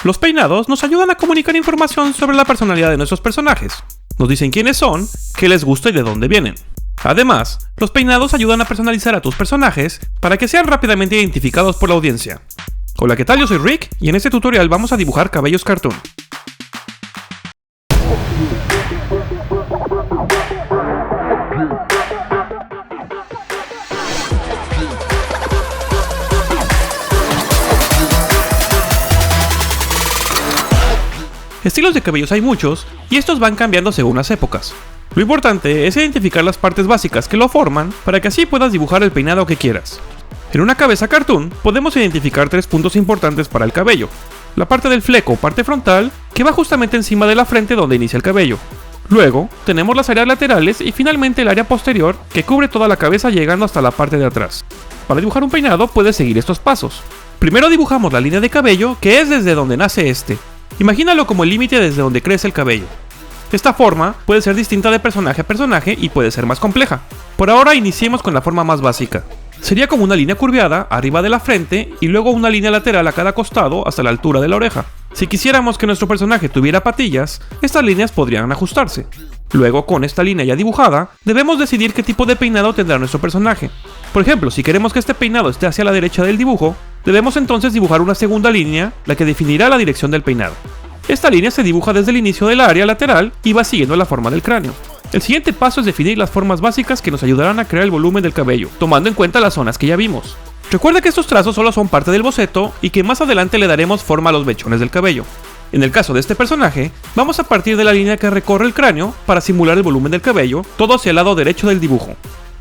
Los peinados nos ayudan a comunicar información sobre la personalidad de nuestros personajes. Nos dicen quiénes son, qué les gusta y de dónde vienen. Además, los peinados ayudan a personalizar a tus personajes para que sean rápidamente identificados por la audiencia. Hola, ¿qué tal? Yo soy Rick y en este tutorial vamos a dibujar cabellos cartoon. Estilos de cabellos hay muchos, y estos van cambiando según las épocas. Lo importante es identificar las partes básicas que lo forman para que así puedas dibujar el peinado que quieras. En una cabeza cartoon podemos identificar 3 puntos importantes para el cabello. La parte del fleco o parte frontal, que va justamente encima de la frente donde inicia el cabello. Luego, tenemos las áreas laterales y finalmente el área posterior, que cubre toda la cabeza llegando hasta la parte de atrás. Para dibujar un peinado puedes seguir estos pasos. Primero dibujamos la línea de cabello, que es desde donde nace este. Imagínalo como el límite desde donde crece el cabello. Esta forma puede ser distinta de personaje a personaje y puede ser más compleja. Por ahora iniciemos con la forma más básica. Sería como una línea curveada arriba de la frente y luego una línea lateral a cada costado hasta la altura de la oreja. Si quisiéramos que nuestro personaje tuviera patillas, estas líneas podrían ajustarse. Luego, con esta línea ya dibujada, debemos decidir qué tipo de peinado tendrá nuestro personaje. Por ejemplo, si queremos que este peinado esté hacia la derecha del dibujo, debemos entonces dibujar una segunda línea, la que definirá la dirección del peinado. Esta línea se dibuja desde el inicio del área lateral y va siguiendo la forma del cráneo. El siguiente paso es definir las formas básicas que nos ayudarán a crear el volumen del cabello, tomando en cuenta las zonas que ya vimos. Recuerda que estos trazos solo son parte del boceto y que más adelante le daremos forma a los mechones del cabello. En el caso de este personaje, vamos a partir de la línea que recorre el cráneo para simular el volumen del cabello, todo hacia el lado derecho del dibujo.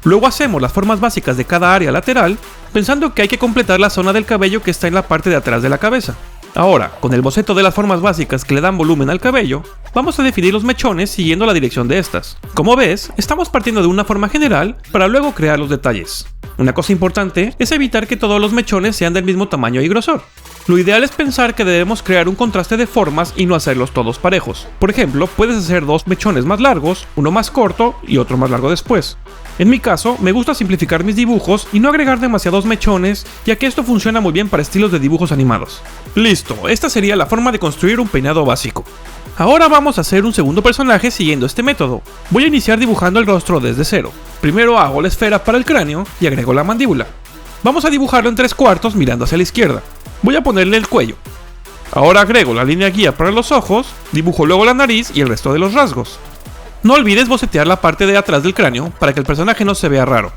Luego hacemos las formas básicas de cada área lateral, pensando que hay que completar la zona del cabello que está en la parte de atrás de la cabeza. Ahora, con el boceto de las formas básicas que le dan volumen al cabello, vamos a definir los mechones siguiendo la dirección de estas. Como ves, estamos partiendo de una forma general para luego crear los detalles. Una cosa importante es evitar que todos los mechones sean del mismo tamaño y grosor. Lo ideal es pensar que debemos crear un contraste de formas y no hacerlos todos parejos. Por ejemplo, puedes hacer 2 mechones más largos, uno más corto y otro más largo después. En mi caso, me gusta simplificar mis dibujos y no agregar demasiados mechones, ya que esto funciona muy bien para estilos de dibujos animados. Listo, esta sería la forma de construir un peinado básico. Ahora vamos a hacer un segundo personaje siguiendo este método. Voy a iniciar dibujando el rostro desde cero. Primero hago la esfera para el cráneo y agrego la mandíbula. Vamos a dibujarlo en 3/4 mirando hacia la izquierda. Voy a ponerle el cuello. Ahora agrego la línea guía para los ojos, dibujo luego la nariz y el resto de los rasgos. No olvides bocetear la parte de atrás del cráneo para que el personaje no se vea raro.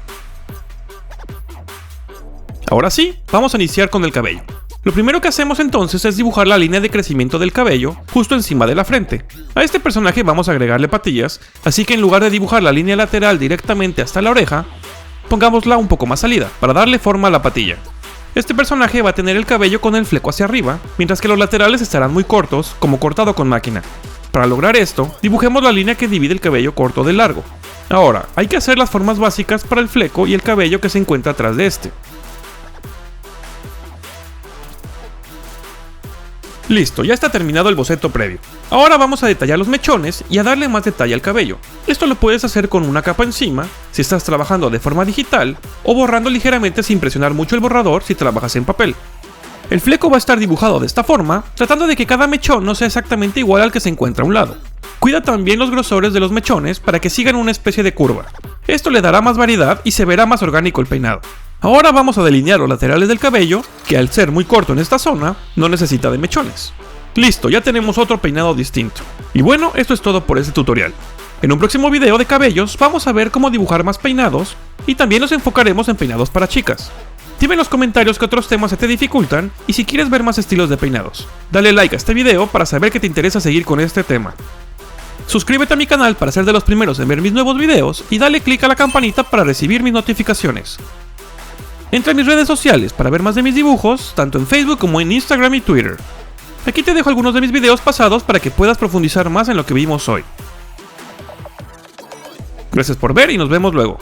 Ahora sí, vamos a iniciar con el cabello. Lo primero que hacemos entonces es dibujar la línea de crecimiento del cabello justo encima de la frente. A este personaje vamos a agregarle patillas, así que en lugar de dibujar la línea lateral directamente hasta la oreja, pongámosla un poco más salida para darle forma a la patilla. Este personaje va a tener el cabello con el fleco hacia arriba, mientras que los laterales estarán muy cortos, como cortado con máquina. Para lograr esto, dibujemos la línea que divide el cabello corto del largo. Ahora, hay que hacer las formas básicas para el fleco y el cabello que se encuentra atrás de este. Listo, ya está terminado el boceto previo. Ahora vamos a detallar los mechones y a darle más detalle al cabello. Esto lo puedes hacer con una capa encima, si estás trabajando de forma digital, o borrando ligeramente sin presionar mucho el borrador si trabajas en papel. El fleco va a estar dibujado de esta forma, tratando de que cada mechón no sea exactamente igual al que se encuentra a un lado. Cuida también los grosores de los mechones para que sigan una especie de curva. Esto le dará más variedad y se verá más orgánico el peinado. Ahora vamos a delinear los laterales del cabello, que al ser muy corto en esta zona, no necesita de mechones. Listo, ya tenemos otro peinado distinto. Y bueno, esto es todo por este tutorial. En un próximo video de cabellos vamos a ver cómo dibujar más peinados y también nos enfocaremos en peinados para chicas. Dime en los comentarios qué otros temas se te dificultan y si quieres ver más estilos de peinados. Dale like a este video para saber que te interesa seguir con este tema. Suscríbete a mi canal para ser de los primeros en ver mis nuevos videos y dale click a la campanita para recibir mis notificaciones. Entra en mis redes sociales para ver más de mis dibujos, tanto en Facebook como en Instagram y Twitter. Aquí te dejo algunos de mis videos pasados para que puedas profundizar más en lo que vimos hoy. Gracias por ver y nos vemos luego.